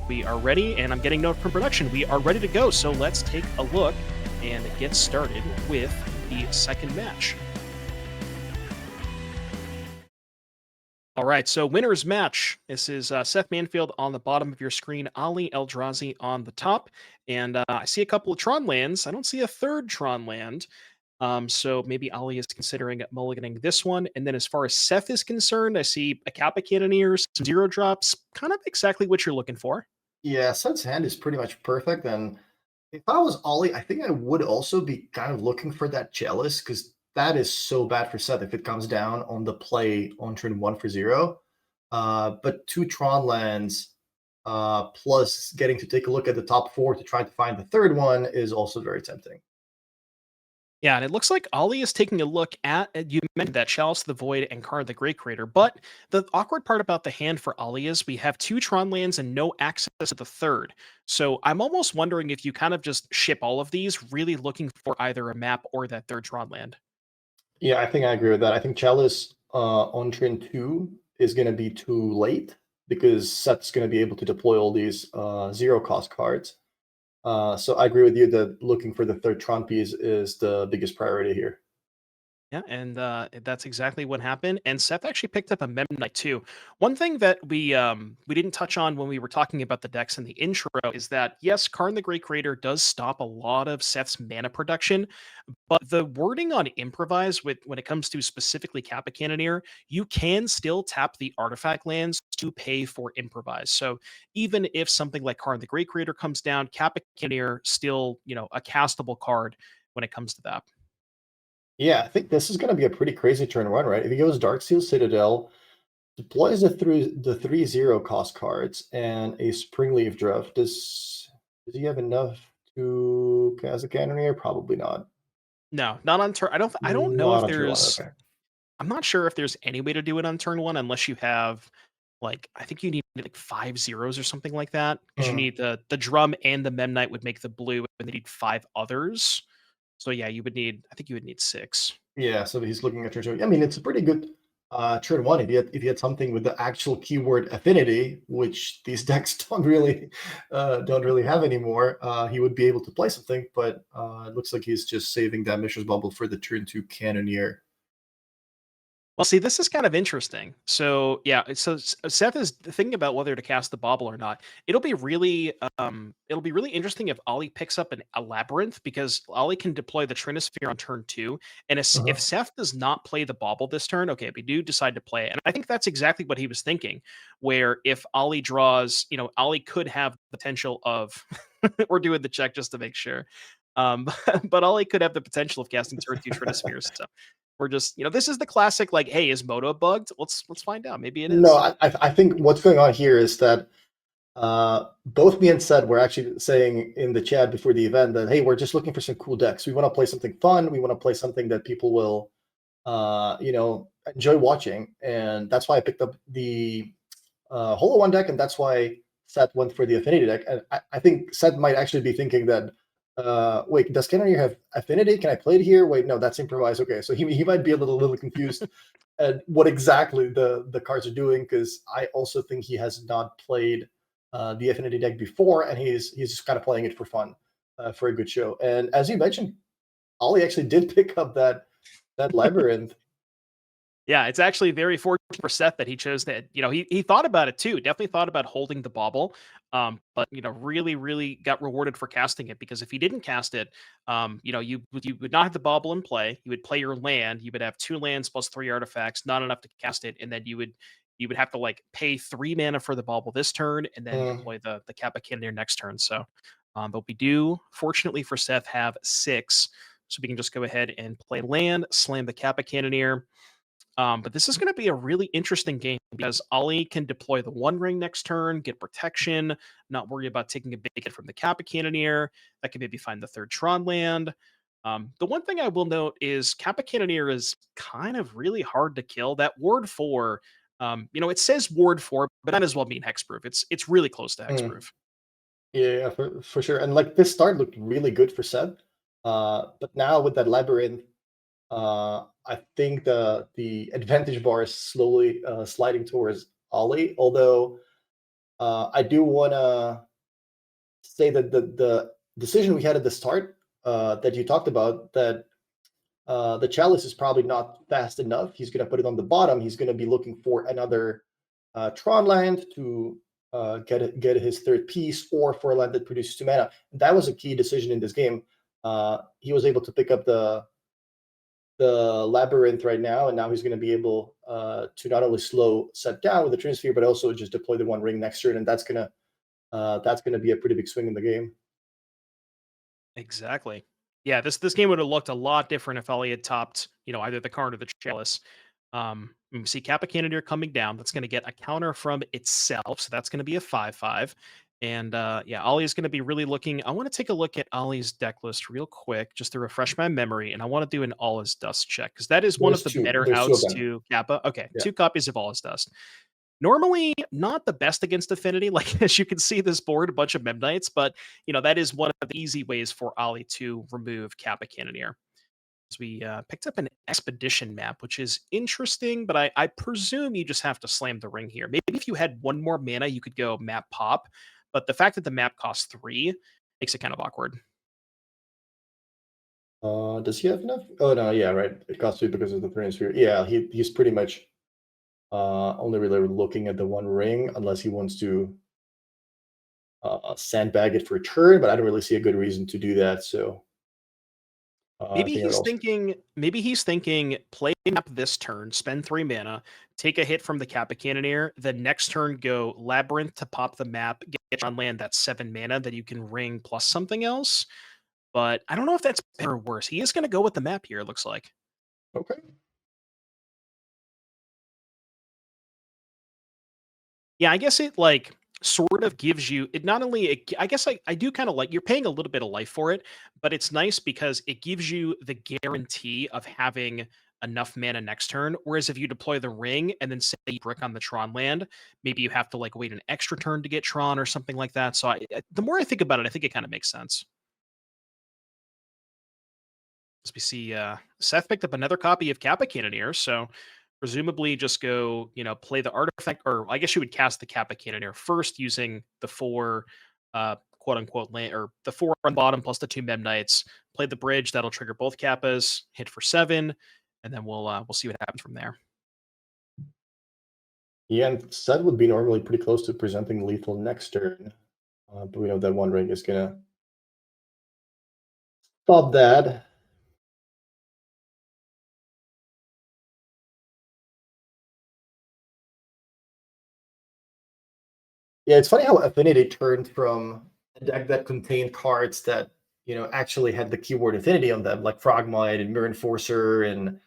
We are ready, and I'm getting note from production. We are ready to go, so let's take a look and get started with the second match. All right, so winner's match. This is Seth Manfield on the bottom of your screen, Ali Eldrazi on the top. And I see a couple of Tron lands. I don't see a third Tron land. So maybe Ali is considering mulliganing this one. And then as far as Seth is concerned, I see a Kappa Cannoneer, some zero drops, kind of exactly what you're looking for. Yeah, Sun's hand is pretty much perfect. And if I was Ollie, I think I would also be kind of looking for that Chalice because that is so bad for Seth if it comes down on the play on turn 1 for 0. But two Tron lands plus getting to take a look at the top four to try to find the third one is also very tempting. Yeah, and it looks like Ollie is taking a look at, you mentioned that Chalice of the Void and Card of the Great Creator, but the awkward part about the hand for Ollie is we have two Tron lands and no access to the third. So I'm almost wondering if you kind of just ship all of these, really looking for either a map or that third Tron land. Yeah, I think I agree with that. I think Chalice on turn 2 is going to be too late because Seth's going to be able to deploy all these zero cost cards. So I agree with you that looking for the third Tron piece is the biggest priority here. Yeah, and that's exactly what happened. And Seth actually picked up a Mem Knight too. One thing that we didn't touch on when we were talking about the decks in the intro is that yes, Karn the Great Creator does stop a lot of Seth's mana production, but the wording on improvise with when it comes to specifically Kappa Cannoneer, you can still tap the artifact lands to pay for improvise. So even if something like Karn the Great Creator comes down, Kappa Cannoneer still, a castable card when it comes to that. Yeah, I think this is going to be a pretty crazy turn one, right? If he goes Darksteel Citadel, deploys the three zero cost cards and a Springleaf Drift. Does he have enough to cast a Cannoneer? Probably not. No, not on turn. I don't know Not if on turn one. there's Okay. I'm not sure if there's any way to do it on turn 1 unless you have, like, I think you need, like, 5 zeros or something like that because you Mm, need the drum and the Memnite would make the blue, and they need 5 others. So, yeah, I think you would need 6. yeah, so he's looking at turn two. I mean, it's a pretty good turn one if you had something with the actual keyword affinity, which these decks don't really have anymore. He would be able to play something, but it looks like he's just saving that Mishra's Bubble for the turn two Cannoneer. Well, see, this is kind of interesting. So, yeah, Seth is thinking about whether to cast the bauble or not. It'll be really interesting if Ollie picks up a labyrinth because Ollie can deploy the Trinisphere on turn 2. And if Uh-huh. Seth does not play the bauble this turn, okay, we do decide to play it. And I think that's exactly what he was thinking. Where if Ollie draws, Ollie could have the potential of we're doing the check just to make sure. But Ollie could have the potential of casting turn 2 Trinispheres. So we're just, this is the classic, like, hey, is Moto bugged? Let's find out. Maybe it No, is. I think what's going on here is that both me and Sed were actually saying in the chat before the event that hey, we're just looking for some cool decks. We want to play something fun. We want to play something that people will, enjoy watching, and that's why I picked up the Holo One deck, and that's why Seth went for the Affinity deck. And I think Seth might actually be thinking that, wait, does Cannoneer have Affinity? Can I play it here? Wait, no, that's improvise. Okay, so he might be a little confused at what exactly the cards are doing because I also think he has not played the Affinity deck before, and he's just kind of playing it for fun, for a good show. And as you mentioned, Ollie actually did pick up that labyrinth. Yeah, it's actually very fortunate for Seth that he chose that. He thought about it too. Definitely thought about holding the bauble. But really, really got rewarded for casting it because if he didn't cast it, you would not have the bauble in play. You would play your land. You would have 2 lands plus 3 artifacts, not enough to cast it, and then you would have to like pay 3 mana for the bauble this turn and then Mm, deploy the Kappa Cannoneer next turn. So, but we do, fortunately for Seth, have 6, so we can just go ahead and play land, slam the Kappa Cannoneer. But this is going to be a really interesting game because Ollie can deploy the One Ring next turn, get protection, not worry about taking a big hit from the Kappa Cannoneer. That can maybe find the third Tron land. The one thing I will note is Kappa Cannoneer is kind of really hard to kill. That Ward 4, it says Ward 4, but that as well mean Hexproof. It's really close to mm. Hexproof. Yeah, for sure. And like this start looked really good for Seb. But now with that labyrinth, I think the advantage bar is slowly sliding towards Ollie. Although I do want to say that the decision we had at the start that you talked about, that the chalice is probably not fast enough. He's going to put it on the bottom. He's going to be looking for another Tron land to get his third piece, or for a land that produces 2 mana. That was a key decision in this game. He was able to pick up the labyrinth right now, and now he's going to be able to not only slow Seth down with the Trinsphere, but also just deploy the One Ring next turn, and that's gonna be a pretty big swing in the game. Exactly. Yeah, this game would have looked a lot different if Ollie had topped, either the card or the chalice. We see Kappa Cannoneer coming down. That's going to get a counter from itself, so that's going to be a 5/5. And yeah, Ollie is going to be really looking. I want to take a look at Ollie's deck list real quick, just to refresh my memory, and I want to do an All Is Dust check because that is one of There's the two. better There's two of outs them. to Kappa. Okay, Yeah. 2 copies of All Is Dust. Normally, not the best against Affinity. Like, as you can see, this board, a bunch of Memnites, but that is one of the easy ways for Ollie to remove Kappa Cannoneer. As we picked up an expedition map, which is interesting, but I presume you just have to slam the ring here. Maybe if you had one more mana, you could go map pop, but the fact that the map costs 3 makes it kind of awkward. Does he have enough? Oh no, yeah, right. It costs 2 because of the Trinsphere. Yeah, he's pretty much only really looking at the One Ring unless he wants to sandbag it for a turn, but I don't really see a good reason to do that. So I Maybe think it he's also. thinking maybe he's thinking play map this turn, spend 3 mana, take a hit from the Kappa Cannoneer, then next turn go Labyrinth to pop the map, get on land that's 7 mana that you can ring plus something else. But I don't know if that's better or worse. He is going to go with the map here, it looks like. Okay. Yeah, I guess it sort of gives you it not only I guess I do kind of like you're paying a little bit of life for it, but it's nice because it gives you the guarantee of having enough mana next turn. Whereas if you deploy the ring and then say you brick on the Tron land, maybe you have to wait an extra turn to get Tron or something like that. So the more I think about it, I think it kind of makes sense. As we see, Seth picked up another copy of Kappa Cannoneer, so presumably just go, play the artifact, or I guess you would cast the Kappa Cannoneer first using the 4, quote unquote, land, or the 4 on bottom plus the 2 Mem Knights. Play the bridge, that'll trigger both Kappas, hit for 7, and then we'll see what happens from there. Yeah, and Seth would be normally pretty close to presenting lethal next turn, but we know that One Ring is gonna stop that. Yeah, it's funny how Affinity turned from a deck that contained cards that actually had the keyword Affinity on them, like Frogmite and Mirror Enforcer and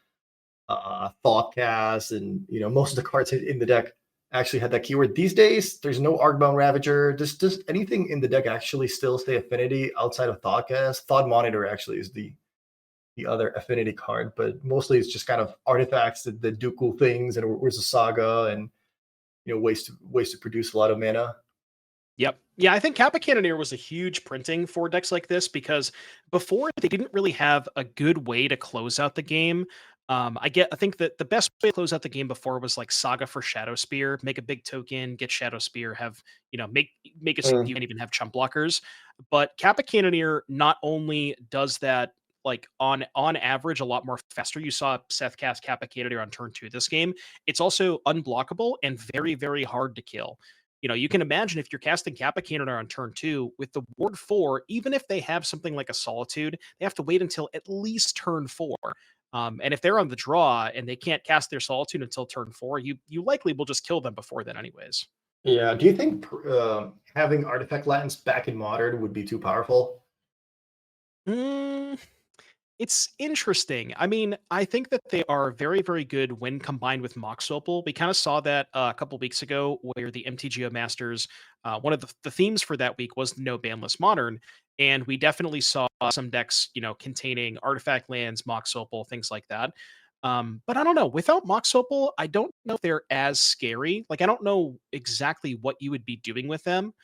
Thoughtcast, and most of the cards in the deck actually had that keyword. These days, there's no Arcbound Ravager. Does anything in the deck actually still stay Affinity outside of Thoughtcast? Thought Monitor actually is the other Affinity card, but mostly it's just kind of artifacts that do cool things, and where's the Saga, and ways to produce a lot of mana. Yep. Yeah, I think Kappa Cannoneer was a huge printing for decks like this because before they didn't really have a good way to close out the game. I think that the best way to close out the game before was like Saga for Shadow Spear, make a big token, get Shadow Spear, have make it so Mm. you can even have chump blockers. But Kappa Cannoneer not only does that on average a lot more faster. You saw Seth cast Kappa Cannoneer on turn 2 this game. It's also unblockable and very, very hard to kill. You can imagine if you're casting Kappa Cannoneer on turn 2 with the ward 4, even if they have something like a Solitude, they have to wait until at least turn 4. And if they're on the draw and they can't cast their Solitude until turn 4, you likely will just kill them before then, anyways. Yeah. Do you think having artifact lands back in modern would be too powerful? Mm, It's interesting. I mean, I think that they are very, very good when combined with Mox Opal. We kind of saw that a couple weeks ago, where the MTGO Masters, one of the themes for that week was no banless modern, and we definitely saw some decks, containing artifact lands, Mox Opal, things like that. But I don't know. Without Mox Opal, I don't know if they're as scary. Like, I don't know exactly what you would be doing with them.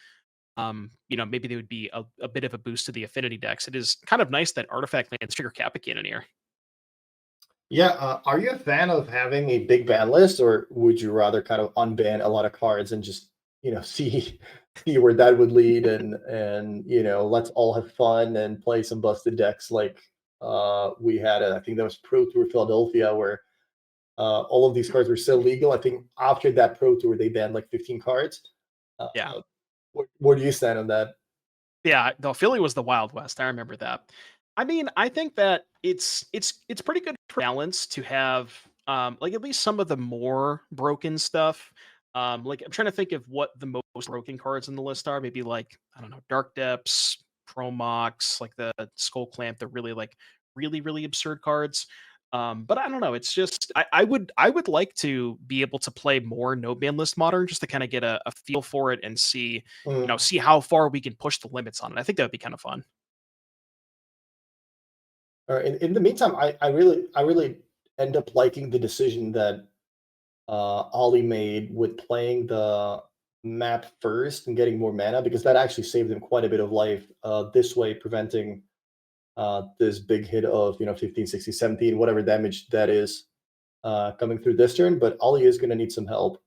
Maybe they would be a bit of a boost to the affinity decks. It is kind of nice that artifact lands trigger Kappa Cannoneer. Yeah. Are you a fan of having a big ban list, or would you rather kind of unban a lot of cards and just see where that would lead, and let's all have fun and play some busted decks like we had. I think that was Pro Tour Philadelphia where all of these cards were still legal. I think after that Pro Tour they banned like 15 cards. Uh, Yeah. where do you stand on that? Yeah, the Philly was the Wild West. I remember that. I mean, I think that it's pretty good balance to have like at least some of the more broken stuff. Like I'm trying to think of what the most broken cards in the list are. Maybe like I don't know, Dark Depths, Promox, like the Skull Clamp. They're really like really absurd cards. But I don't know. It's just I would like to be able to play more no ban list modern just to kind of get a feel for it and see Mm. see how far we can push the limits on it. I think that would be kind of fun. In the meantime, I really end up liking the decision that Ollie made with playing the map first and getting more mana, because that actually saved him quite a bit of life. This way, preventing this big hit of 15, 16, 17, whatever damage that is coming through this turn. But Ollie is going to need some help.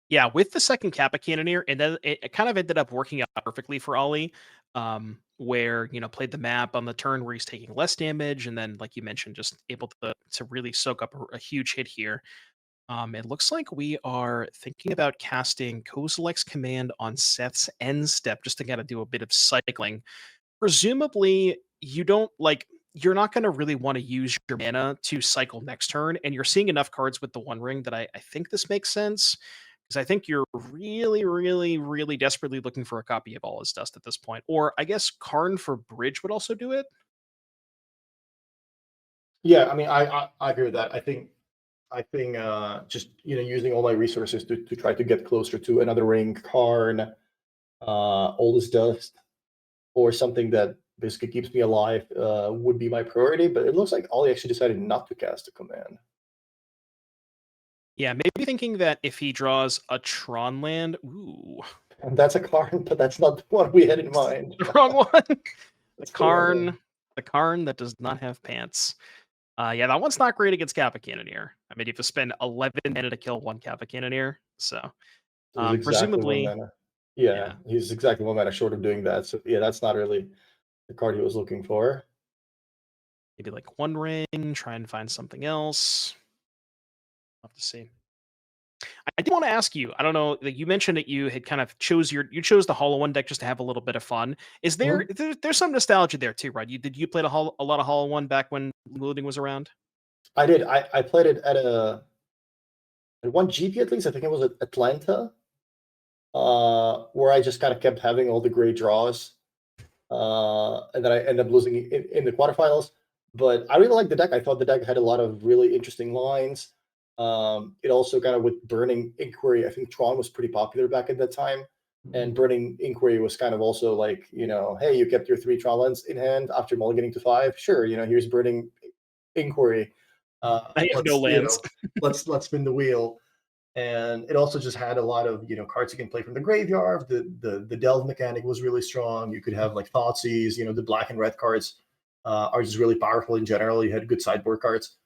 Yeah, with the second Kappa Cannoneer, and then it kind of ended up working out perfectly for Ollie, where played the map on the turn where he's taking less damage, and then like you mentioned, just able to really soak up a huge hit here. It looks like we are thinking about casting Kozilek's Command on Seth's end step just to kind of do a bit of cycling. Presumably, you're not going to really want to use your mana to cycle next turn, and you're seeing enough cards with the One Ring that I think this makes sense because I think you're really desperately looking for a copy of All Is Dust at this point. Or I guess Karn for Bridge would also do it. Yeah, I mean, I agree with that. I think just using all my resources to try to get closer to another ring, Karn, Oldest Dust, or something that basically keeps me alive would be my priority. But it looks like Ollie actually decided not to cast a command. Yeah, maybe thinking that if he draws a Tron land, ooh, And that's a Karn, but that's not the one we had in mind. the wrong one. the That's the wrong one. Karn, the Karn that does not have pants. Yeah, that one's not great against Kappa Cannoneer. I mean, you have to spend 11 mana to kill one Kappa Cannoneer. So, So he's exactly one presumably, mana. Yeah, yeah, he's exactly one mana short of doing that. So yeah, that's not really the card he was looking for. maybe like One Ring, try and find something else. I'll have to see. I did want to ask you. I don't know. Like you mentioned that you had kind of you chose the Hollow One deck just to have a little bit of fun. Is Mhm. there's some nostalgia there too, right? Did you play a lot of Hollow One back when looting was around? I did. I played it at one GP at least. I think it was at Atlanta, where I just kind of kept having all the great draws, and then I ended up losing in the quarterfinals. But I really liked the deck. I thought the deck had a lot of really interesting lines. It also kind of with Burning Inquiry. I think Tron was pretty popular back at that time, and Burning Inquiry was kind of also like, hey, you kept your three Tron lands in hand after mulliganing to five. Sure, here's Burning Inquiry. I have no Let's lands. let's spin the wheel. And it also just had a lot of cards you can play from the graveyard. The delve mechanic was really strong. You could have like Thoughtseize. The black and red cards are just really powerful in general. You had good sideboard cards.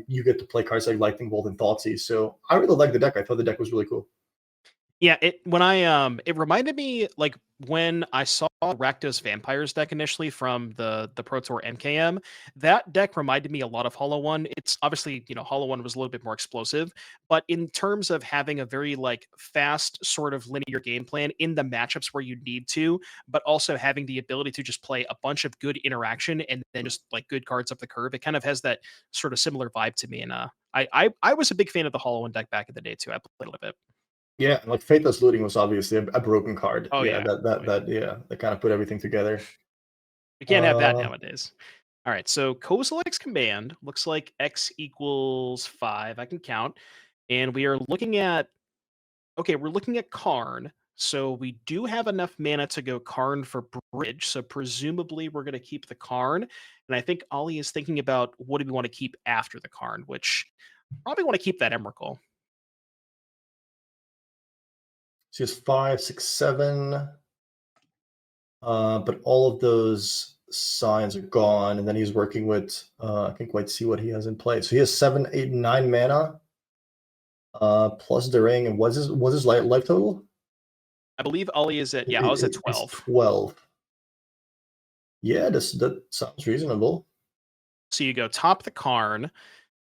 You get to play cards like Lightning Bolt and Thoughtseize. So I really like the deck. I thought the deck was really cool. Yeah, it reminded me like when I saw Rakdos Vampires deck initially from the Pro Tour MKM. That deck reminded me a lot of Hollow One. It's obviously, Hollow One was a little bit more explosive, but in terms of having a very like fast sort of linear game plan in the matchups where you need to, but also having the ability to just play a bunch of good interaction and then just like good cards up the curve. It kind of has that sort of similar vibe to me. And I was a big fan of the Hollow One deck back in the day too. I played a little bit. Yeah, like Faithless Looting was obviously a broken card. Oh Yeah, yeah. that Oh that yeah. that yeah, that kind of put everything together. We can't have that Uh, nowadays. All right, so Kozilek's command looks like x equals 5. I can count. And we are looking at okay, we're looking at Karn. So we do have enough mana to go Karn for bridge. So presumably we're going to keep the Karn. And I think Ollie is thinking about what do we want to keep after the Karn, which probably want to keep that Emrakul. she has 5, 6, 7. But all of those signs are gone, and then he's working with I can't quite see what he has in play. So he has 7, 8, 9 mana. Plus the ring. And what's his life total? I believe Ollie is at, yeah, I was at It's 12. 12. Yeah, that sounds reasonable. So you go top the Karn,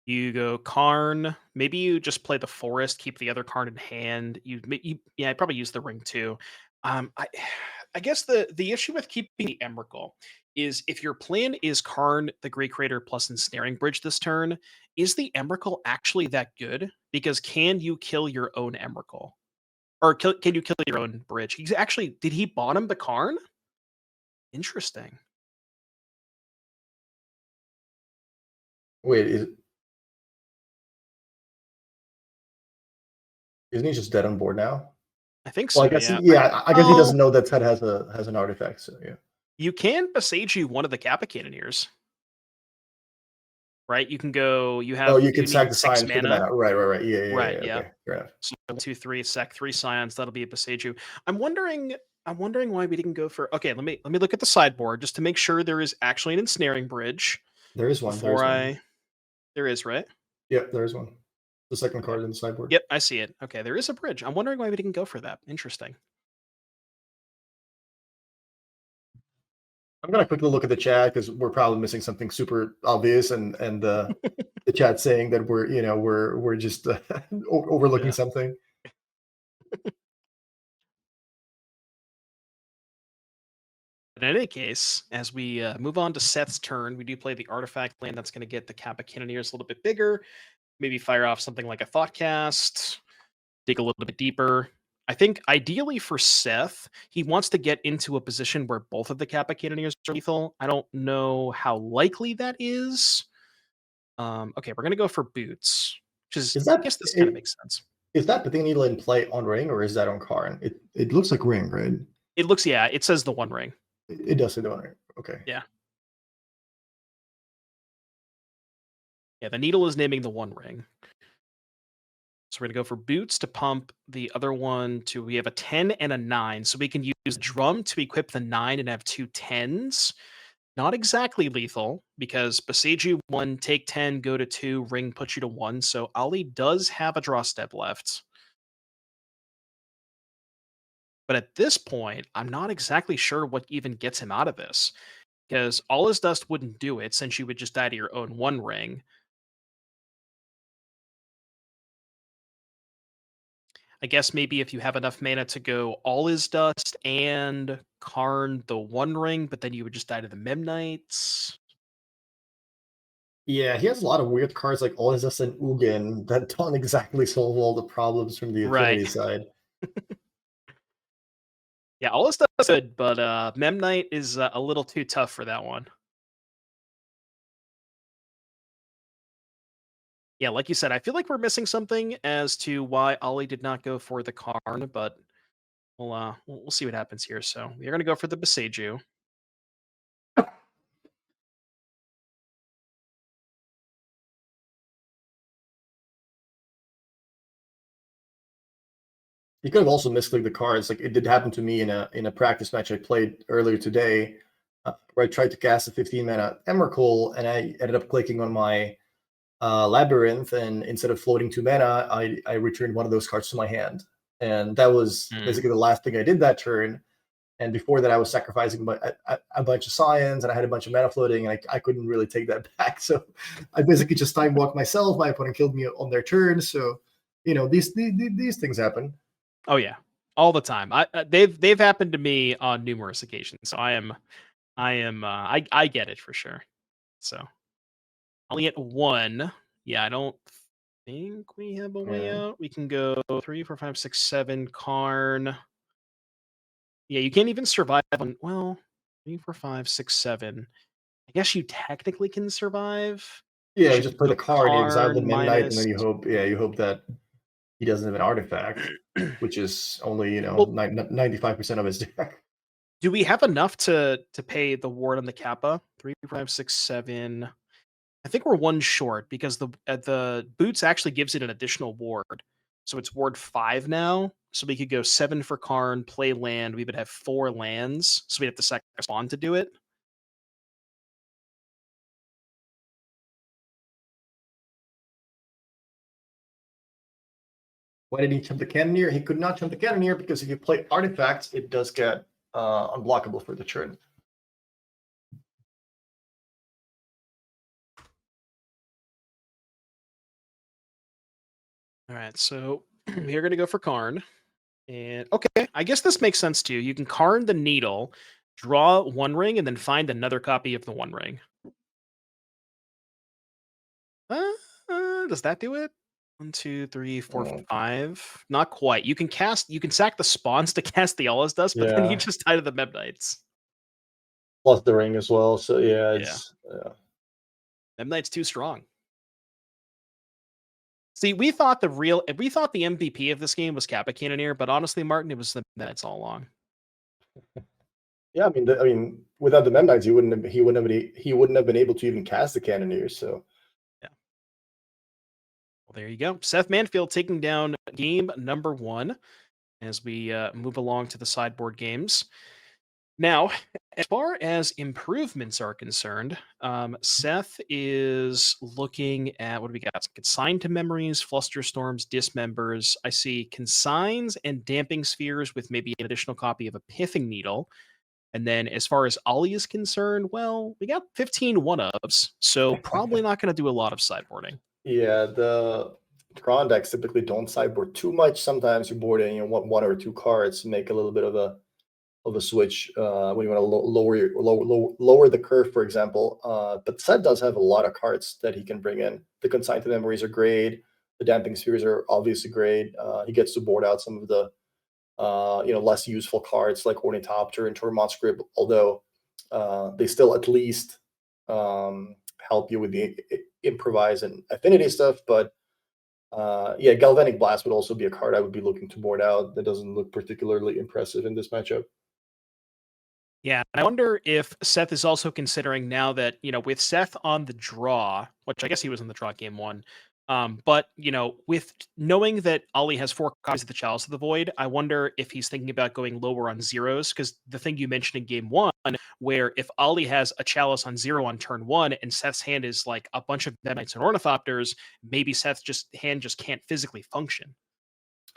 you go Karn, maybe you just play the Forest, keep the other Karn in hand. Yeah, I probably use the ring too. I I guess the issue with keeping the Emrakul is if your plan is Karn, the Great Creator plus Ensnaring Bridge this turn, is the Emrakul actually that good? Because can you kill your own Emrakul? Or can you kill your own bridge? He's actually, did he bottom the Karn? Interesting. Wait, isn't he just dead on board now? I think Well, I so, guess yeah. yeah. I guess he Oh, doesn't know that Ted has an artifact. So yeah. you can Besage you one of the Kappa Cannoneers, right? You can go, Oh, you you can need sack the 6 signs for the mana. mana. Right. Right, Yeah. yeah. Okay, fair enough. So 1, 2, 3, sack 3 Scions, that'll be a Beseju. I'm wondering why we didn't go for, okay, let me look at the sideboard just to make sure there is actually an Ensnaring Bridge There is one. There before is one. there is, right? Yep, there is one. The second Okay. card in the sideboard. Yep, I see it. Okay, there is a bridge. I'm wondering why we didn't go for that. Interesting. I'm gonna quickly look at the chat because we're probably missing something super obvious, and the chat saying that we're just overlooking Yeah. something. But in any case, as we move on to Seth's turn, we do play the artifact land that's going to get the Kappa Cannoneers a little bit bigger. Maybe fire off something like a Thoughtcast, dig a little bit deeper. I think ideally for Seth, he wants to get into a position where both of the Kappa Cannoneers are lethal. I don't know how likely that is. Okay, we're going to go for Boots, which is, Is I guess this kind of makes sense. that the thing needle in play on ring or is that on Karn? It looks like ring, right? It looks, yeah, it says the One Ring. It does say the on ring. Okay. Yeah. Yeah, the needle is naming the One Ring. So we're going to go for Boots to pump the other one to, we have a 10 and a 9. So we can use Drum to equip the 9 and have 2 10s. Not exactly lethal because besiege you 1, take 10, go to 2, ring puts you to 1. So Ali does have a draw step left. But at this point, I'm not exactly sure what even gets him out of this because all his dust wouldn't do it since you would just die to your own One Ring. I guess maybe if you have enough mana to go all is dust and Karn the One Ring, but then you would just die to the Memnites. Yeah, he has a lot of weird cards like Olizas and Ugin that don't exactly solve all the problems from the Right. affinity side. Yeah, all is dust is good, but Memnite is a little too tough for that one. Yeah, like you said, I feel like we're missing something as to why Ollie did not go for the Karn, but we'll see what happens here. So we're gonna go for the Beseju. He could have also misclicked the cards. Like it did happen to me in a practice match I played earlier today, where I tried to cast a 15 mana Emrakul, and I ended up clicking on my Labyrinth, and instead of floating 2 mana, I returned one of those cards to my hand, and that was Mm. basically the last thing I did that turn. And before that, I was sacrificing a bunch of scions, and I had a bunch of mana floating, and I couldn't really take that back. So I basically just time walked myself. My opponent killed me on their turn. So these things happen. Oh yeah, all the time. They've happened to me on numerous occasions. So I get it for sure. So only at 1. Yeah, I don't think we have a way Yeah. out. We can go 3, 4, 5, 6, 7 Karn. Yeah, you can't even survive on, well, 3, 4, 5, 6, 7. I guess you technically can survive Yeah, because you you just could play the go card, you exile the Karn Midnight, and then minus. you hope that he doesn't have an artifact, which is only Well, 95% of his deck. do we have enough to pay the ward on the Kappa? 3, 5, 6, 7. I think we're 1 short because the boots actually gives it an additional ward. So it's ward 5 now. So we could go 7 for Karn, play land. We would have 4 lands. So we'd have to sack a spawn to do it. Why did he jump the Cannoneer? He could not jump the Cannoneer because if you play artifacts, it does get unblockable for the turn. All right, so we're going to go for Karn. And okay, I guess this makes sense too. You can Karn the Needle, draw one ring, and then find another copy of the one ring. Does that do it? 1, 2, 3, 4, Oh, 5. Not quite. You can sack the spawns to cast the Allah's Dust, but then you yeah. just die to the Meb Knights. Plus the ring as well. So yeah, Yeah. it's Meb Knight's too strong. See, we thought the MVP of this game was Kappa Cannoneer, but honestly, Martin, it was the Knights all along. yeah. I mean, without the Mem Knights, he wouldn't have been able to even cast the Cannoneers. So Yeah. Well, there you go. Seth Manfield taking down game number 1 as we move along to the sideboard games. Now, as far as improvements are concerned, Seth is looking at what do we got? Consign to Memories, Flusterstorms, Dismembers. I see Consigns and Damping Spheres with maybe an additional copy of a Pithing Needle. And then as far as Ollie is concerned, well, we got 15 one-ups, so probably not going to do a lot of sideboarding. yeah, the Tron decks typically don't sideboard too much. Sometimes you're boarding, one or two cards to make a little bit of a switch when you want to lower the curve, for example. But Seth does have a lot of cards that he can bring in. The Consigned to Memories are great. The Damping Spheres are obviously great. He gets to board out some of the less useful cards like Ornithopter and Tormod Script, although they still at least help you with the improvise and affinity stuff. But yeah, Galvanic Blast would also be a card I would be looking to board out. That doesn't look particularly impressive in this matchup. Yeah, I wonder if Seth is also considering now that, with Seth on the draw, which I guess he was on the draw game 1, but, with knowing that Ollie has 4 copies of the Chalice of the Void, I wonder if he's thinking about going lower on zeros, because the thing you mentioned in game 1, where if Ollie has a Chalice on 0 on turn 1, and Seth's hand is like a bunch of Dead Knights and Ornithopters, maybe Seth's hand just can't physically function.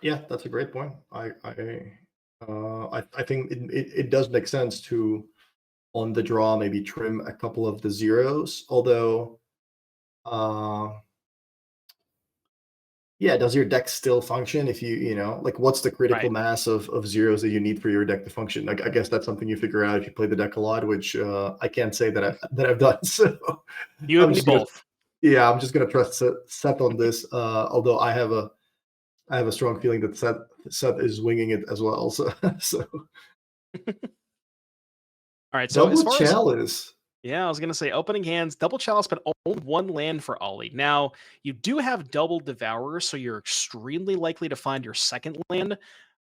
Yeah, that's a great point. I think it does make sense to on the draw maybe trim a couple of the zeros. Although, yeah, does your deck still function if like what's the critical Right. mass of zeros that you need for your deck to function? Like I guess that's something you figure out if you play the deck a lot, which I can't say that I've done. So You I'm and me just gonna both. I'm just gonna trust Seth on this. Although I have a strong feeling that Seth is winging it as well. So so All right, so as double far as chalice. yeah, I was gonna say opening hands, double chalice, but only 1 land for Ollie. Now, you do have double Devourer, so you're extremely likely to find your second land.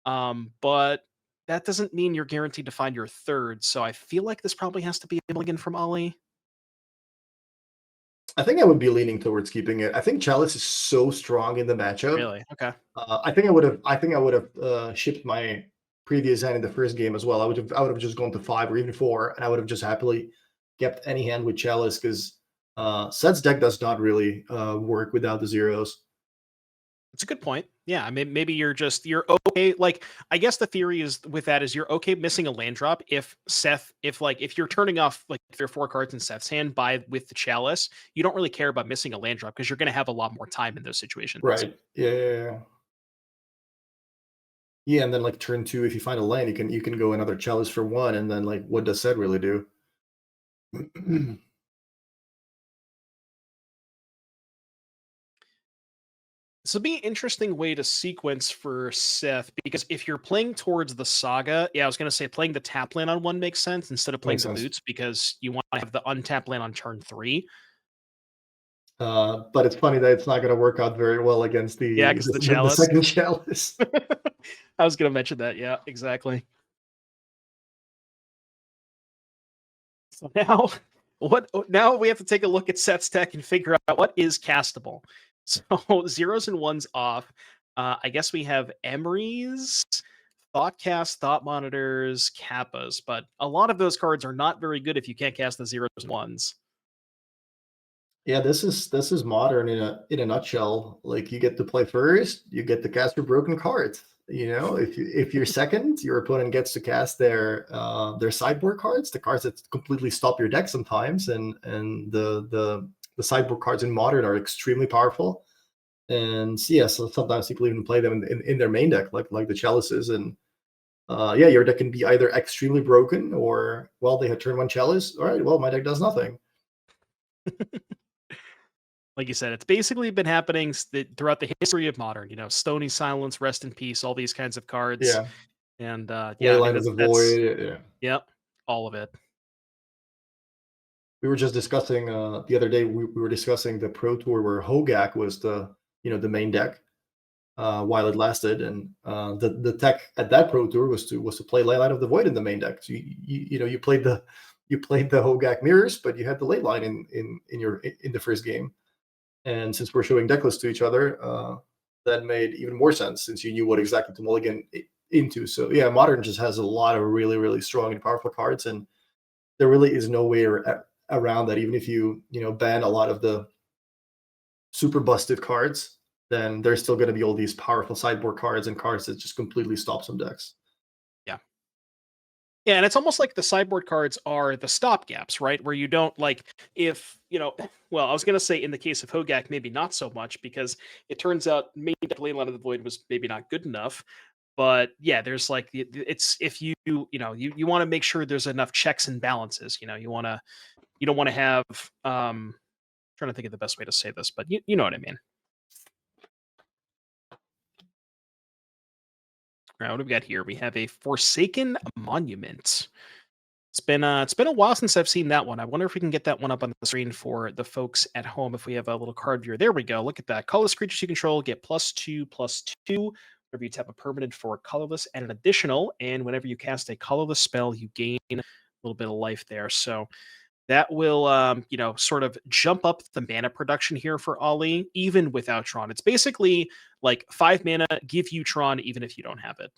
But that doesn't mean you're guaranteed to find your third. So I feel like this probably has to be a mulligan from Ollie. I think I would be leaning towards keeping it. I think Chalice is so strong in the matchup. Really? Okay. I think I would have. I think I would have shipped my previous hand in the first game as well. I would have just gone to 5 or even 4, and I would have just happily kept any hand with Chalice because Seth's deck does not really work without the zeros. That's a good point. Yeah, I mean, maybe you're okay. Like, I guess the theory is with that is you're okay missing a land drop if you're turning off like 3 or 4 cards in Seth's hand with the chalice, you don't really care about missing a land drop because you're going to have a lot more time in those situations. Right. Yeah. Yeah, and then like turn 2, if you find a land, you can go another Chalice for 1, and then like what does Seth really do? This would be an interesting way to sequence for Seth because if you're playing towards the saga, yeah, I was going to say playing the tap land on 1 makes sense instead of playing Makes the sense. boots because you want to have the untap land on turn 3. But it's funny that it's not going to work out very well against Yeah, because the the chalice. second Chalice. I was going to mention that. Yeah, exactly. So now, now we have to take a look at Seth's tech and figure out what is castable. So zeros and ones off. I guess we have Emery's, Thoughtcast, Thought Monitors, Kappas, but a lot of those cards are not very good if you can't cast the zeros and ones. Yeah, this is modern in a nutshell. Like you get to play first, you get to cast your broken cards. You know, if you're second, your opponent gets to cast their sideboard cards, the cards that completely stop your deck sometimes, and the sideboard cards in modern are extremely powerful. And yeah, so sometimes people even play them in their main deck, like the chalices. And yeah, your deck can be either extremely broken or well, they had turn one chalice. All right, well, my deck does nothing. Like you said, it's basically been happening throughout the history of modern. Stony Silence, Rest in Peace, all these kinds of cards, Yeah, and yeah, I mean Leyline of the that's Void. Yeah. yep, all of it. We were just discussing the other day. We were discussing the Pro Tour where Hogak was the main deck while it lasted, and the tech at that Pro Tour was to play Leyline of the Void in the main deck. So you played the Hogak mirrors, but you had the Leyline in the first game. And since we're showing deck lists to each other, that made even more sense since you knew what exactly to mulligan into. So yeah, Modern just has a lot of really really strong and powerful cards, and there really is no way around that. Even if you ban a lot of the super busted cards, then there's still going to be all these powerful sideboard cards and cards that just completely stop some decks. Yeah. Yeah, and it's almost like the sideboard cards are the stopgaps, right? Where you don't like if well, I was gonna say in the case of Hogak, maybe not so much because it turns out maybe Leyline of the Void was maybe not good enough. But yeah, there's like it's if you want to make sure there's enough checks and balances. You don't want to have trying to think of the best way to say this, but you know what I mean. All right, what do we got here? We have a Forsaken Monument. It's been a while since I've seen that one. I wonder if we can get that one up on the screen for the folks at home if we have a little card viewer. There we go. Look at that. Colorless creatures you control get +2/+2. Whenever you tap a permanent for colorless and an additional, and whenever you cast a colorless spell, you gain a little bit of life there. So that will sort of jump up the mana production here for Ollie, even without Tron. It's basically like 5 mana, give you Tron even if you don't have it.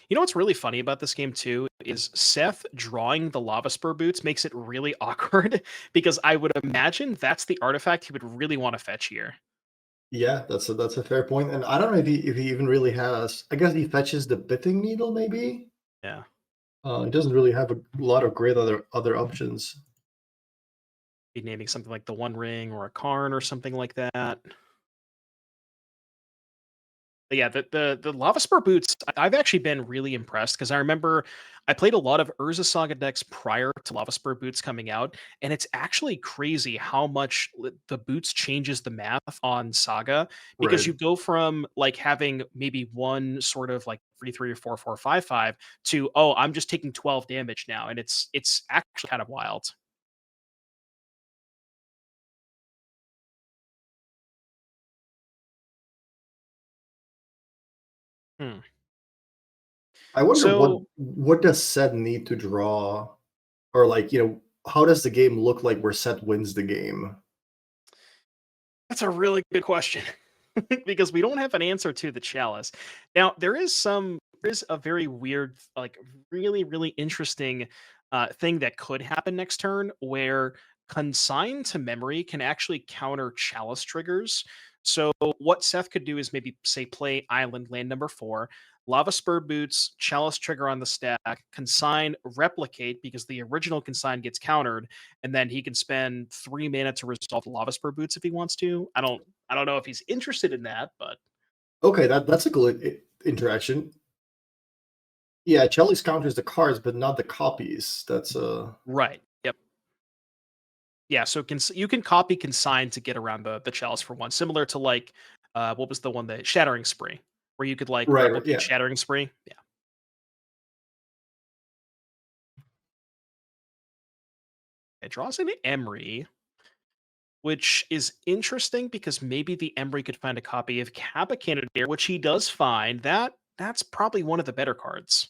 You know what's really funny about this game too is Seth drawing the lava spur boots makes it really awkward because I would imagine that's the artifact he would really want to fetch here. Yeah, that's a fair point. And I don't know if he even really has. I guess he fetches the Bithing Needle, maybe. Yeah. He doesn't really have a lot of great other options. Be naming something like the One Ring or a Karn or something like that. But yeah, the Lava Spur boots, I've actually been really impressed because I remember I played a lot of Urza Saga decks prior to Lava Spur boots coming out, and it's actually crazy how much the boots changes the math on Saga because Right. you go from like having maybe one sort of like 3/3 or 4/4 5/5 to oh I'm just taking 12 damage now, and it's actually kind of wild. Hmm. I wonder what So what does Set need to draw, or like how does the game look like where Set wins the game? that's a really good question because we don't have an answer to the chalice. Now, there is a very weird, like really, really interesting thing that could happen next turn where consign to memory can actually counter chalice triggers. So what Seth could do is maybe say play island land number 4, lava spur boots, chalice trigger on the stack, consign replicate because the original consign gets countered, and then he can spend 3 mana to resolve the lava spur boots if he wants to. I don't know if he's interested in that, but Okay, that's a good interaction. Yeah, Chalice counters the cards, but not the copies. That's right. Yep. Yeah, so you can copy consign to get around the chalice for one, similar to like what was the one that Shattering Spree, where you could like right. replicate Yeah. Shattering Spree. Yeah. It draws an Emery, which is interesting because maybe the Emery could find a copy of Kappa Cannoneer, which he does find. That's probably one of the better cards.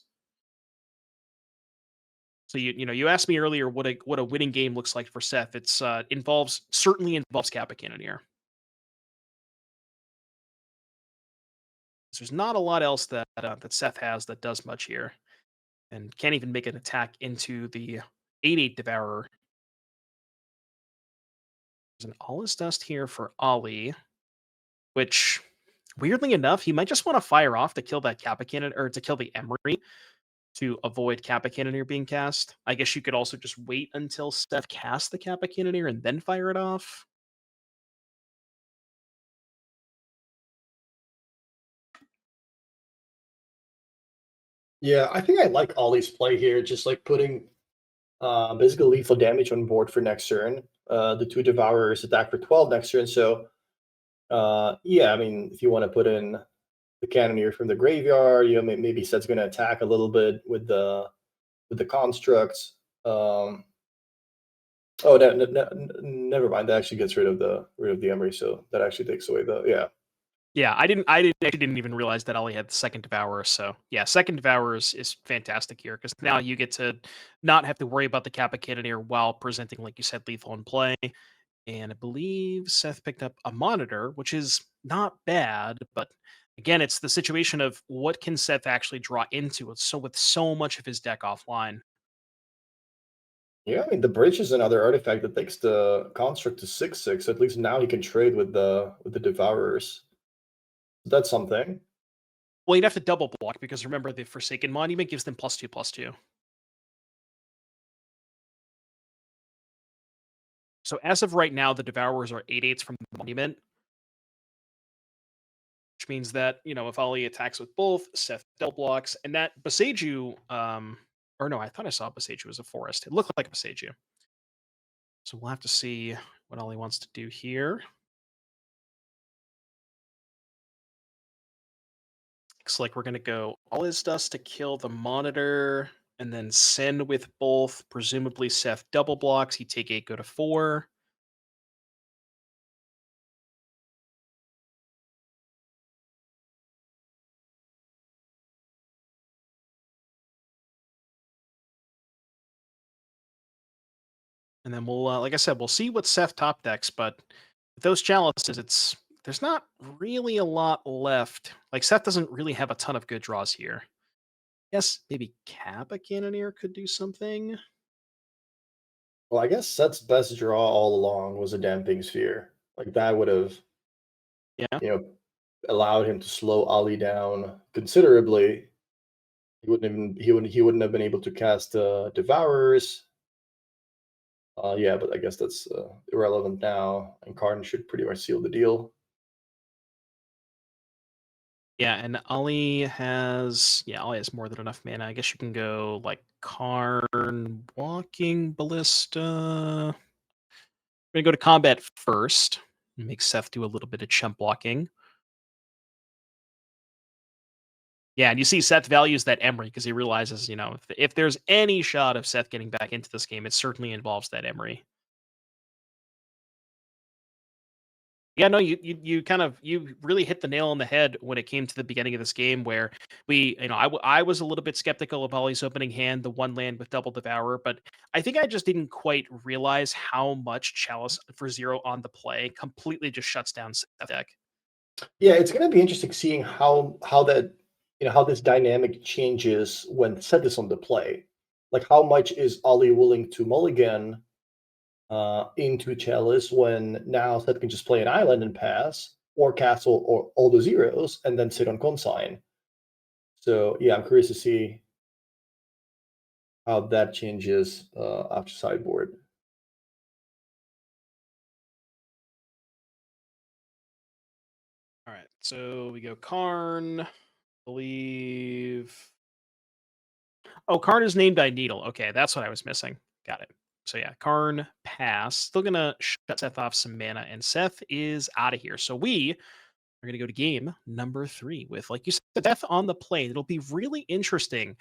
So you asked me earlier what a winning game looks like for Seth. It's certainly involves Kappa Cannoneer. There's not a lot else that Seth has that does much here. and can't even make an attack into the 8/8 Devourer. There's an All Is Dust here for Ollie, which weirdly enough, he might just want to fire off to kill that Kappa Cannon or to kill the Emery to avoid Kappa Cannoneer being cast. I guess you could also just wait until Steph casts the Kappa Cannoneer and then fire it off. Yeah, I think I like Ollie's play here, just like putting basically lethal damage on board for next turn. The two Devourers attack for 12 next turn, so yeah, I mean, if you want to put in the Cannoneer from the graveyard, you know, maybe Seth's going to attack a little bit with the constructs. Oh, never mind. That actually gets rid of the Emery, so that actually takes away the yeah. Yeah, actually didn't even realize that Ollie had the second Devourer. So yeah, second Devourer is fantastic here because now you get to not have to worry about the Kappa Cannoneer while presenting, like you said, lethal in play. And I believe Seth picked up a monitor, which is not bad, but again, it's the situation of what can Seth actually draw into it. So with so much of his deck offline. Yeah, I mean the bridge is another artifact that takes the construct to 6/6. At least now he can trade with the Devourers. That's something. Well, you'd have to double block because remember the Forsaken Monument gives them +2/+2. So as of right now, the Devourers are 8/8s from the Monument, which means that, if Ollie attacks with both, Seth double blocks, and that Boseiju, or no, I thought I saw Boseiju as a forest. It looked like a Boseiju. So we'll have to see what Ollie wants to do here. Looks like we're going to go All His Dust to kill the Monitor, and then send with both. Presumably Seth double blocks. He take 8, go to 4. And then we'll, like I said, we'll see what Seth top decks. But with those chalices, there's not really a lot left. Like Seth doesn't really have a ton of good draws here. Yes, maybe Kappa Cannoneer could do something. Well, I guess Seth's best draw all along was a Damping Sphere. Like that would have, Yeah. you know, allowed him to slow Ollie down considerably. He wouldn't have been able to cast Devourers. Yeah, but I guess that's irrelevant now. And Karn should pretty much seal the deal. Yeah, and Ollie has more than enough mana. I guess you can go like Karn, Walking Ballista. We're gonna go to combat first and make Seth do a little bit of chump blocking. Yeah, and you see Seth values that Emery because he realizes, if there's any shot of Seth getting back into this game, it certainly involves that Emery. Yeah, no, you really hit the nail on the head when it came to the beginning of this game where I was a little bit skeptical of Ollie's opening hand, the one land with double Devourer, but I think I just didn't quite realize how much Chalice for 0 on the play completely just shuts down Seth deck. Yeah, it's going to be interesting seeing how that how this dynamic changes when Seth is on the play. Like how much is Ollie willing to mulligan into Chalice when now Seth can just play an island and pass, or castle, or all the zeros, and then sit on consign. So yeah, I'm curious to see how that changes after sideboard. All right, so we go Karn, believe. Oh, Karn is named by Needle. Okay, that's what I was missing. Got it. So yeah, Karn pass. Still gonna shut Seth off some mana, and Seth is out of here. So we are gonna go to game number 3 with, like you said, Seth on the plane. It'll be really interesting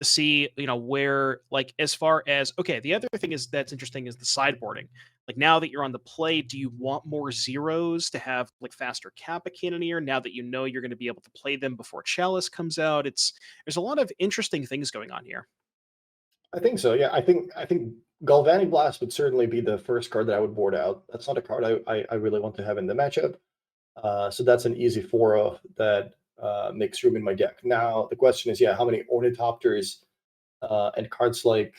to see, where, like, as far as, okay, the other thing is that's interesting is the sideboarding. Like now that you're on the play, do you want more zeros to have like faster Kappa Cannoneer now that you know you're going to be able to play them before Chalice comes out? There's a lot of interesting things going on here. I think so. Yeah, I think Galvanic Blast would certainly be the first card that I would board out. That's not a card I really want to have in the matchup. So that's an easy 4 that makes room in my deck. Now the question is, yeah, how many Ornithopters And cards like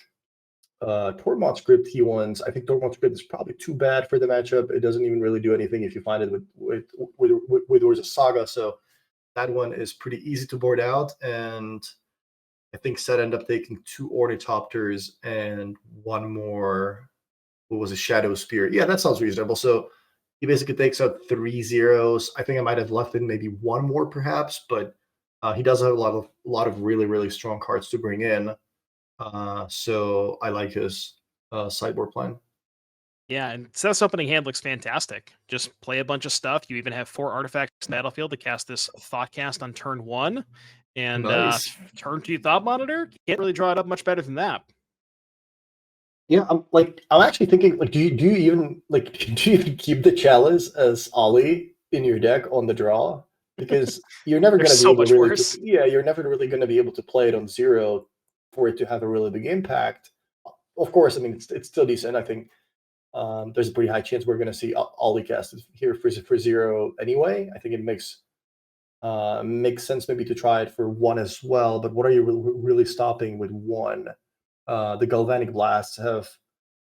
Tormod Script T1s. I think Tormod Script is probably too bad for the matchup. It doesn't even really do anything if you find it with Urza Saga. So that one is pretty easy to board out. And I think Set ended up taking 2 Ornithopters and one more. What was a Shadow Spear? Yeah, that sounds reasonable. So he basically takes out 3 zeros. I think I might have left in maybe one more perhaps, but he does have a lot of really strong cards to bring in. So I like his sideboard plan. Yeah, and Seth's opening hand looks fantastic. Just play a bunch of stuff. You even have 4 artifacts in the battlefield to cast this Thoughtcast on turn 1. And Nice. turn 2 Thought Monitor. Can't really draw it up much better than that. Yeah, I'm actually thinking like do you even like do you even keep the chalice as Ollie in your deck on the draw? Because you're never There's gonna be so able much really to worse. yeah, you're never really gonna be able to play it on 0 for it to have a really big impact. Of course, I mean it's still decent. I think there's a pretty high chance we're gonna see Ollie casted here for 0 anyway. I think it makes sense maybe to try it for 1 as well, but what are you really stopping with 1? The Galvanic Blasts have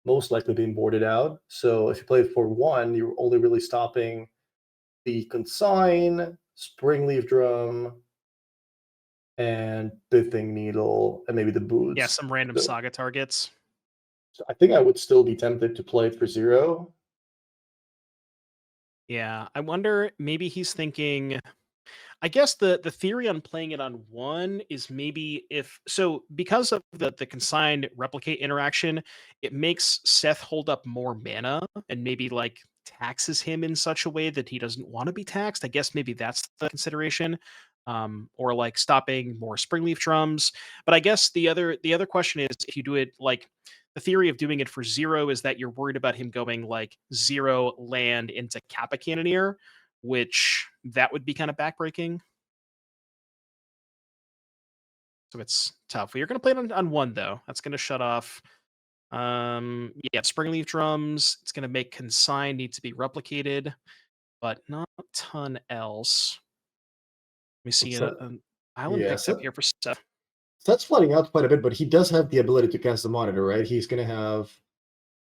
most likely been boarded out. So if you play it for 1, you're only really stopping the Consign, Springleaf Drum, and Pithing Needle, and maybe the Yeah, Boots. some random So, saga targets. so I think I would still be tempted to play it for 0. Yeah, I wonder maybe he's thinking I guess the theory on playing it on 1 is maybe if so because of the consigned replicate interaction, it makes Seth hold up more mana and maybe like taxes him in such a way that he doesn't want to be taxed. I guess maybe that's the consideration. Or like stopping more springleaf drums. But I guess the other question is if you do it like the theory of doing it for 0 is that you're worried about him going like 0 land into Kappa Cannoneer, which that would be kind of backbreaking. So it's tough. You're going to play it on 1 though. That's going to shut off. Yeah, Springleaf Drums. It's going to make Consign need to be replicated, but not a ton else. Let me see So, an island yeah, picked up so here for Seth. that's flooding out quite a bit, but he does have the ability to cast the Monitor, right? He's going to have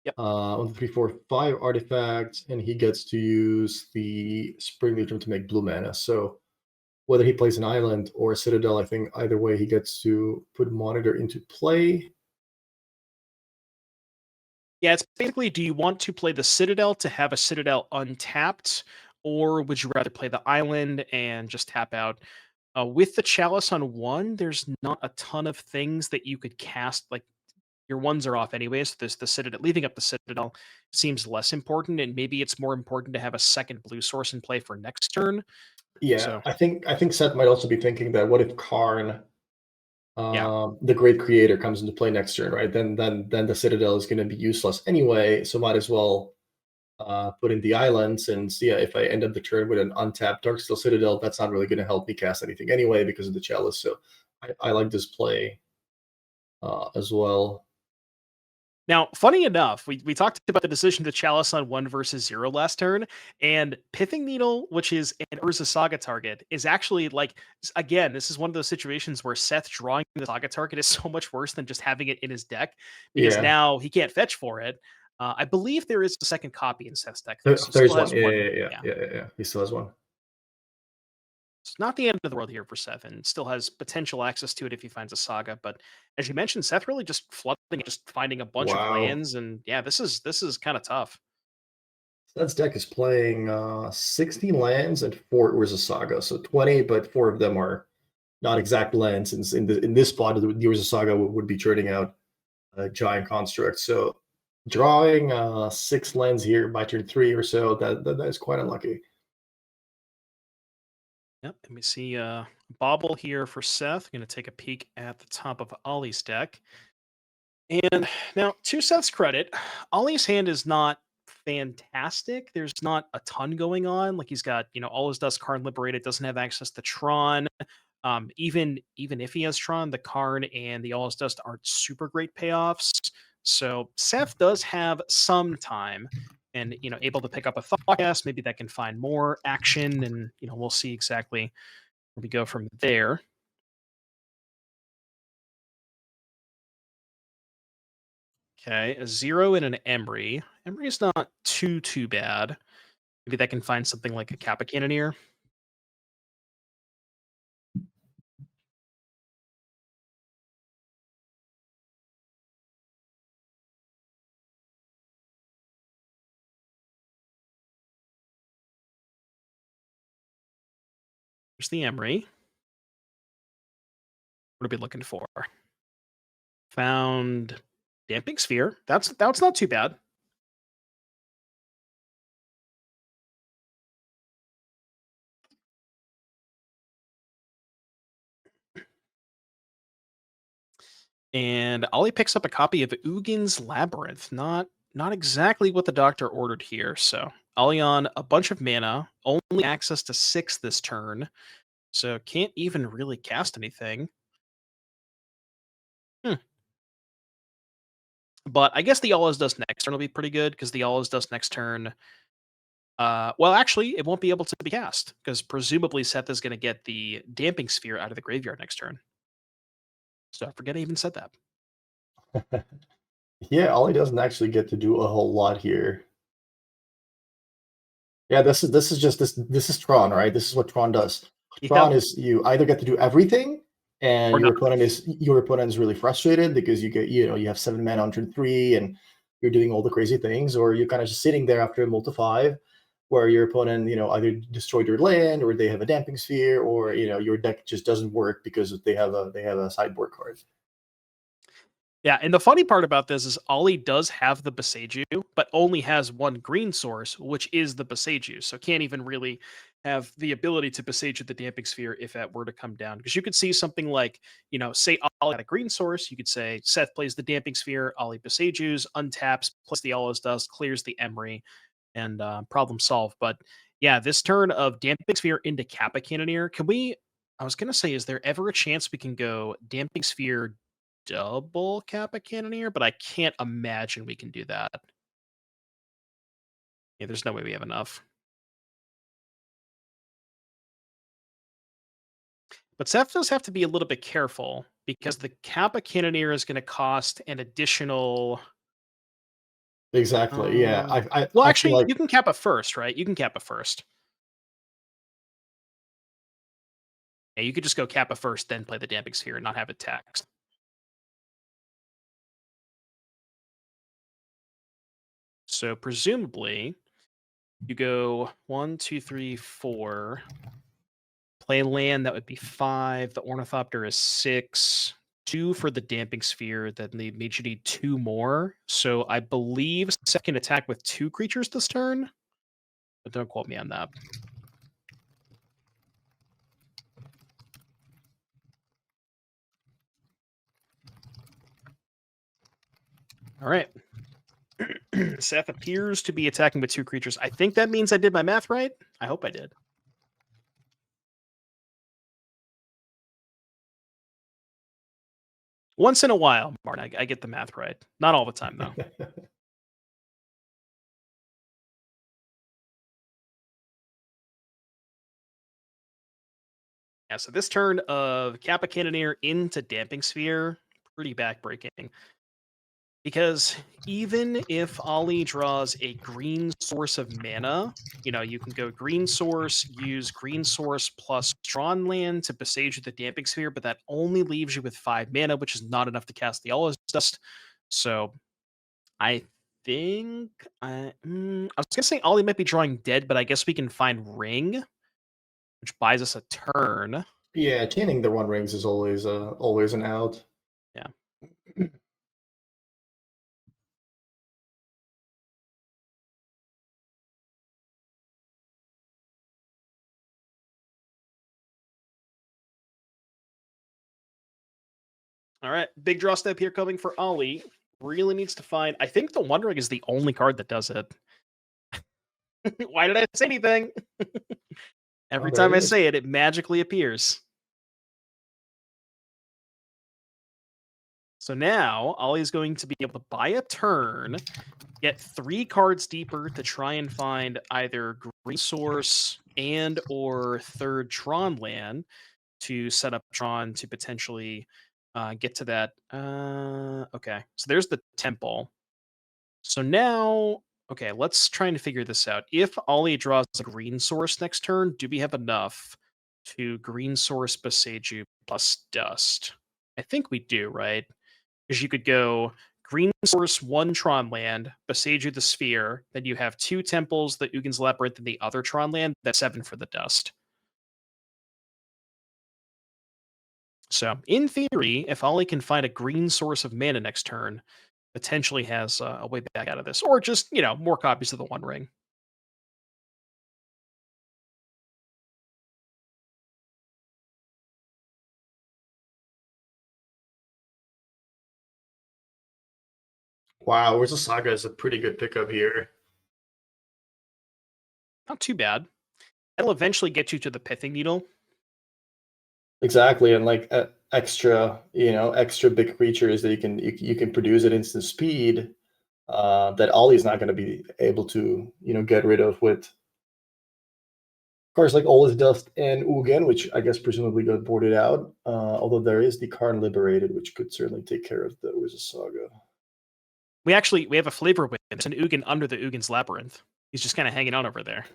Yep. 1, 3, 4, 5 artifacts, and he gets to use the Springleaf Drum to make blue mana. So whether he plays an island or a citadel, I think either way he gets to put Monitor into play. Yeah, it's basically do you want to play the Citadel to have a Citadel untapped, or would you rather play the island and just tap out? With the Chalice on 1, there's not a ton of things that you could cast. Like your ones are off anyways. So there's the Citadel. Leaving up the Citadel seems less important, and maybe it's more important to have a second blue source in play for next turn. Yeah, So I think Seth might also be thinking that what if Karn, yeah, the Great Creator, comes into play next turn, right? Then the Citadel is going to be useless anyway, so might as well put in the island since yeah, if I end up the turn with an untapped Darksteel Citadel, that's not really going to help me cast anything anyway because of the Chalice. So I like this play as well. now, funny enough, we talked about the decision to Chalice on 1 versus 0 last turn, and Pithing Needle, which is an Urza Saga target, is actually like, again, this is one of those situations where Seth drawing the Saga target is so much worse than just having it in his deck, because Yeah, now he can't fetch for it. I believe there is a second copy in Seth's deck, though, so there's still one. has Yeah, one. yeah, yeah, Yeah. yeah, yeah, yeah. He still has one. It's not the end of the world here for Seth, and still has potential access to it if he finds a saga. But as you mentioned, Seth really just flooding, just finding a bunch of Wow. lands, and yeah, this is kind of tough. Seth's deck is playing 60 lands and 4 Urza Saga, so 20, but 4 of them are not exact lands. Since in this spot, the Urza Saga would be churning out a giant construct. So drawing 6 lands here by turn 3 or so, that is quite unlucky. Yep. Let me see. Bobble here for Seth. Going to take a peek at the top of Ollie's deck. And now, to Seth's credit, Ollie's hand is not fantastic. There's not a ton going on. Like he's got, all his dust Karn liberated, doesn't have access to Tron. Even if he has Tron, the Karn and the All His Dust aren't super great payoffs. So Seth does have some time and able to pick up a Thoughtcast. Maybe that can find more action, and we'll see exactly where we go from there. Okay, a 0 and an Emery. Emery's not too bad. Maybe that can find something like a Kappa Cannoneer. There's the Emery. What are we looking for? Found Damping Sphere. That's not too bad. And Ollie picks up a copy of Ugin's Labyrinth. Not exactly what the doctor ordered here. So Ollie on a bunch of mana, only access to 6 this turn. So can't even really cast anything. But I guess the All Is Dust next turn will be pretty good because the All Is Dust next turn. Well, actually, it won't be able to be cast because presumably Seth is going to get the Damping Sphere out of the graveyard next turn. So I forget I even said that. Yeah, Ollie doesn't actually get to do a whole lot here. Yeah, this is just this is Tron, right? This is what Tron does. Tron Yep. is you either get to do everything, and Or your not. opponent is really frustrated because you have 7 mana on turn 3 and you're doing all the crazy things, or you're kind of just sitting there after a mull to 5, where your opponent either destroyed your land or they have a damping sphere, or your deck just doesn't work because they have a sideboard card. Yeah, and the funny part about this is Ollie does have the Beseiju, but only has one green source, which is the Beseiju. So can't even really have the ability to Beseiju the Damping Sphere if that were to come down. Because you could see something like, say Ollie had a green source, you could say Seth plays the Damping Sphere, Ollie Beseijus, untaps, plus the All Is Dust, clears the Emery, and problem solved. But yeah, this turn of Damping Sphere into Kappa Cannoneer, I was gonna say, is there ever a chance we can go Damping Sphere double Kappa Cannoneer? But I can't imagine we can do that. Yeah, there's no way we have enough. But Seth does have to be a little bit careful because the Kappa Cannoneer is going to cost an additional. Exactly. Yeah, Uh, I well, I feel actually, like you can Kappa first, right? You can Kappa first. Yeah, you could just go Kappa first, then play the Damping Sphere and not have it taxed. So presumably, you go 1, 2, 3, 4. Play land, that would be 5. The Ornithopter is 6. 2 for the Damping Sphere, then they made you need 2 more. So I believe second attack with 2 creatures this turn. But don't quote me on that. All right. Seth appears to be attacking with 2 creatures. I think that means I did my math right. I hope I did. Once in a while, Martin, I get the math right. Not all the time, though. Yeah, so this turn of Kappa Cannoneer into Damping Sphere, pretty backbreaking. Because even if Ollie draws a green source of mana, you can go green source, use green source plus Tron land to Besage the Damping Sphere, but that only leaves you with 5 mana, which is not enough to cast the All Is Dust. So I think I was gonna say Ollie might be drawing dead, but I guess we can find Ring, which buys us a turn. yeah, chaining the One Rings is always an out. Yeah. All right, big draw step here coming for Ollie. Really needs to find. I think the One Ring is the only card that does it. Why did I say anything? Oh, Every there time it I is. say it, it magically appears. So now Ollie's going to be able to buy a turn, get 3 cards deeper to try and find either green source and or third Tron land to set up Tron to potentially get to that. Okay, so there's the temple. So now, okay, let's try and figure this out. If Ollie draws a green source next turn, do we have enough to green source Boseiju plus dust? I think we do, right? Because you could go green source, one Tron land, Boseiju the sphere, then you have two temples, the Ugin's Labyrinth, and the other Tron land. That's 7 for the dust. So, in theory, if Ollie can find a green source of mana next turn, potentially has a way back out of this, or just more copies of the One Ring. Wow, Urza Saga is a pretty good pickup here. Not too bad. It'll eventually get you to the Pithing Needle. Exactly, and like extra, extra big creatures that you can produce at instant speed that Ollie's not going to be able to get rid of with cards like Ola's Dust and Ugin, which I guess presumably got boarded out. Although there is the Karn Liberated, which could certainly take care of the Urza Saga. We have a flavor with it. It's an Ugin under the Ugin's Labyrinth. He's just kind of hanging on over there.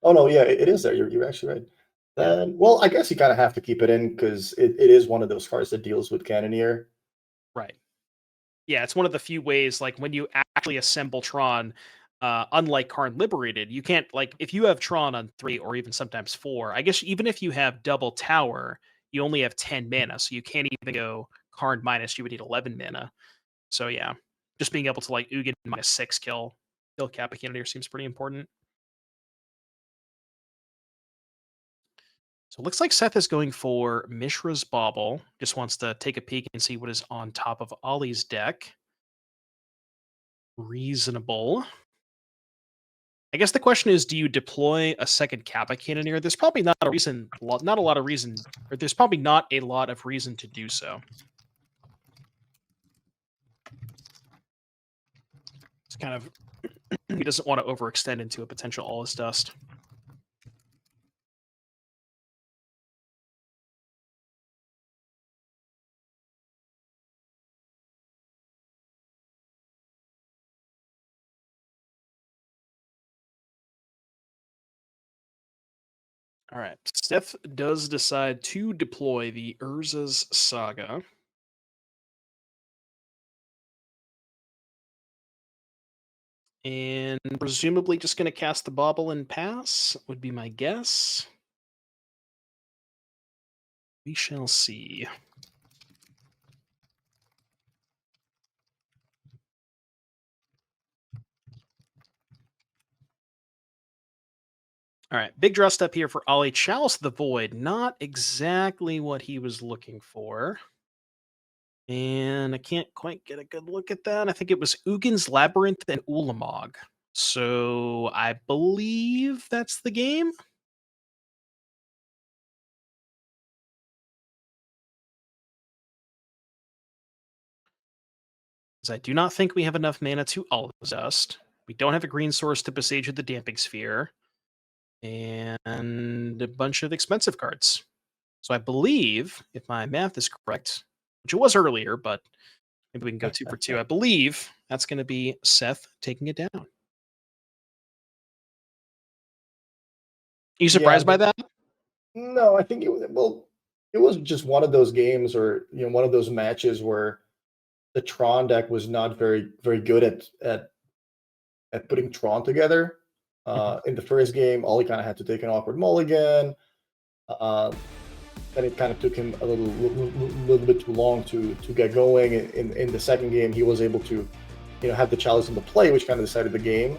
Oh no, yeah, it is there. You're actually right. Then, well, I guess you kind of have to keep it in because it is one of those cards that deals with Cannoneer. Right. Yeah, it's one of the few ways, like when you actually assemble Tron, unlike Karn Liberated, you can't, like, if you have Tron on 3 or even sometimes 4, I guess even if you have double tower, you only have 10 mana, so you can't even go Karn minus, you would need 11 mana. So yeah, just being able to like Ugin minus 6 kill Kappa Cannoneer seems pretty important. So it looks like Seth is going for Mishra's Bauble. Just wants to take a peek and see what is on top of Ollie's deck. Reasonable. I guess the question is, do you deploy a second Kappa Cannoneer? There's probably not a reason, not a lot of reason, or there's probably not a lot of reason to do so. It's kind of, he doesn't want to overextend into a potential All Is Dust. All right, Seth does decide to deploy the Urza's Saga. And presumably just going to cast the Bauble and pass, would be my guess. We shall see. All right, big draw step here for Ollie. Chalice of the Void, not exactly what he was looking for. And I can't quite get a good look at that. I think it was Ugin's Labyrinth and Ulamog. So I believe that's the game. Because I do not think we have enough mana to All Is Dust. We don't have a green source to Besage the Damping Sphere. And a bunch of expensive cards. So I believe, if my math is correct, which it was earlier, but maybe we can go 2 for 2. I believe that's going to be Seth taking it down. Are you surprised by that? No, I think it was just one of those games, or one of those matches where the Tron deck was not very good at putting Tron together. In the first game, Ollie kind of had to take an awkward mulligan. Then it kind of took him a little bit too long to get going. In the second game, he was able to have the chalice in the play, which kind of decided the game.